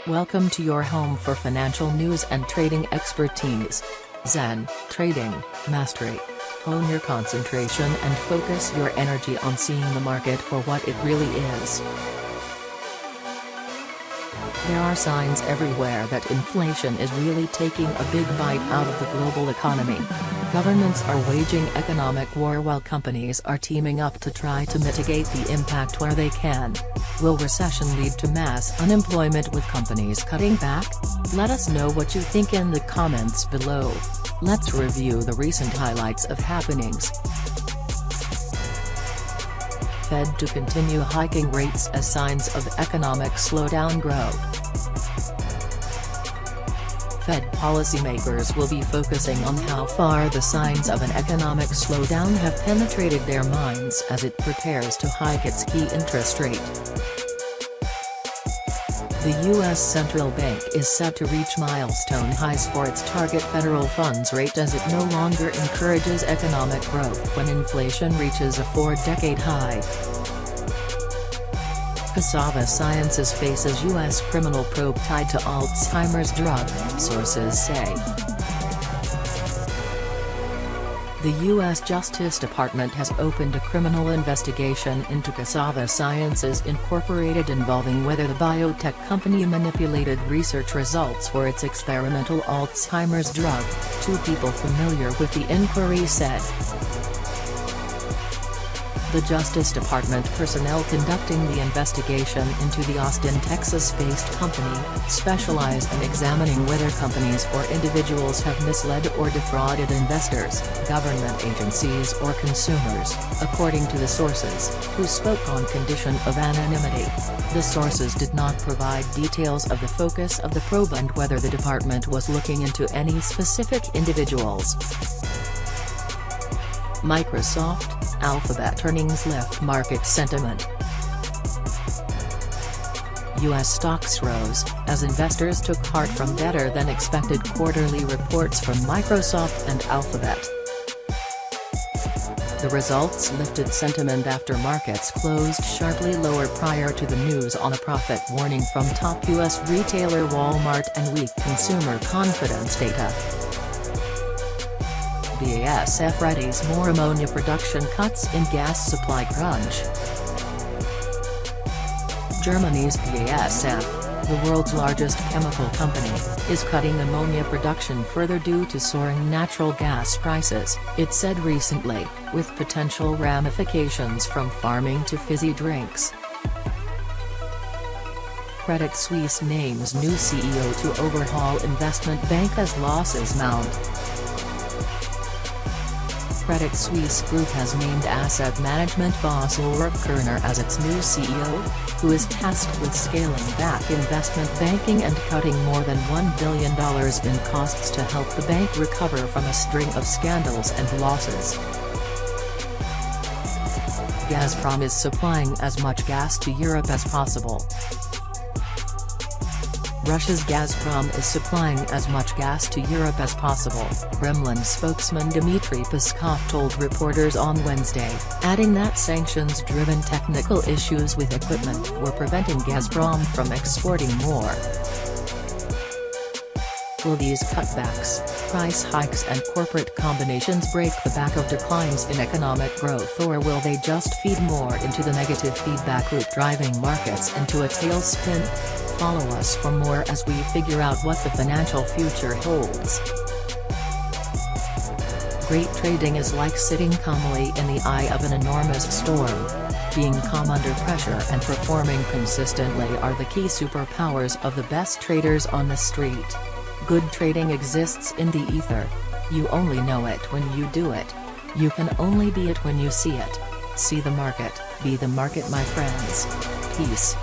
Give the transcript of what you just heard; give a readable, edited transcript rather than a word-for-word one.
Welcome to your home for financial news and trading expertise. Zen Trading Mastery. Hone your concentration and focus your energy on seeing the market for what it really is. There are signs everywhere that inflation is really taking a big bite out of the global economy. Governments are waging economic war while companies are teaming up to try to mitigate the impact where they can. Will recession lead to mass unemployment with companies cutting back? Let us know what you think in the comments below. Let's review the recent highlights of happenings. Fed to continue hiking rates as signs of economic slowdown grow. Fed policymakers will be focusing on how far the signs of an economic slowdown have penetrated their minds as it prepares to hike its key interest rate. The U.S. Central Bank is set to reach milestone highs for its target federal funds rate as it no longer encourages economic growth when inflation reaches a 4-decade high. Cassava Sciences faces U.S. criminal probe tied to Alzheimer's drug, sources say. The U.S. Justice Department has opened a criminal investigation into Cassava Sciences Incorporated involving whether the biotech company manipulated research results for its experimental Alzheimer's drug, two people familiar with the inquiry said. The Justice Department personnel conducting the investigation into the Austin, Texas-based company, specialize in examining whether companies or individuals have misled or defrauded investors, government agencies or consumers, according to the sources, who spoke on condition of anonymity. The sources did not provide details of the focus of the probe and whether the department was looking into any specific individuals. Microsoft, Alphabet earnings lift market sentiment. U.S. stocks rose, as investors took heart from better-than-expected quarterly reports from Microsoft and Alphabet. The results lifted sentiment after markets closed sharply lower prior to the news on a profit warning from top U.S. retailer Walmart and weak consumer confidence data. BASF readies more ammonia production cuts in gas supply crunch. Germany's BASF, the world's largest chemical company, is cutting ammonia production further due to soaring natural gas prices, it said recently, with potential ramifications from farming to fizzy drinks. Credit Suisse names new CEO to overhaul investment bank as losses mount. Credit Suisse Group has named asset management boss Ulrich Körner as its new CEO, who is tasked with scaling back investment banking and cutting more than $1 billion in costs to help the bank recover from a string of scandals and losses. Gazprom is supplying as much gas to Europe as possible. Russia's Gazprom is supplying as much gas to Europe as possible, Kremlin spokesman Dmitry Peskov told reporters on Wednesday, adding that sanctions-driven technical issues with equipment were preventing Gazprom from exporting more. Will these cutbacks, price hikes and corporate combinations break the back of declines in economic growth, or will they just feed more into the negative feedback loop driving markets into a tailspin? Follow us for more as we figure out what the financial future holds. Great trading is like sitting calmly in the eye of an enormous storm. Being calm under pressure and performing consistently are the key superpowers of the best traders on the street. Good trading exists in the ether. You only know it when you do it. You can only be it when you see it. See the market, be the market, my friends. Peace.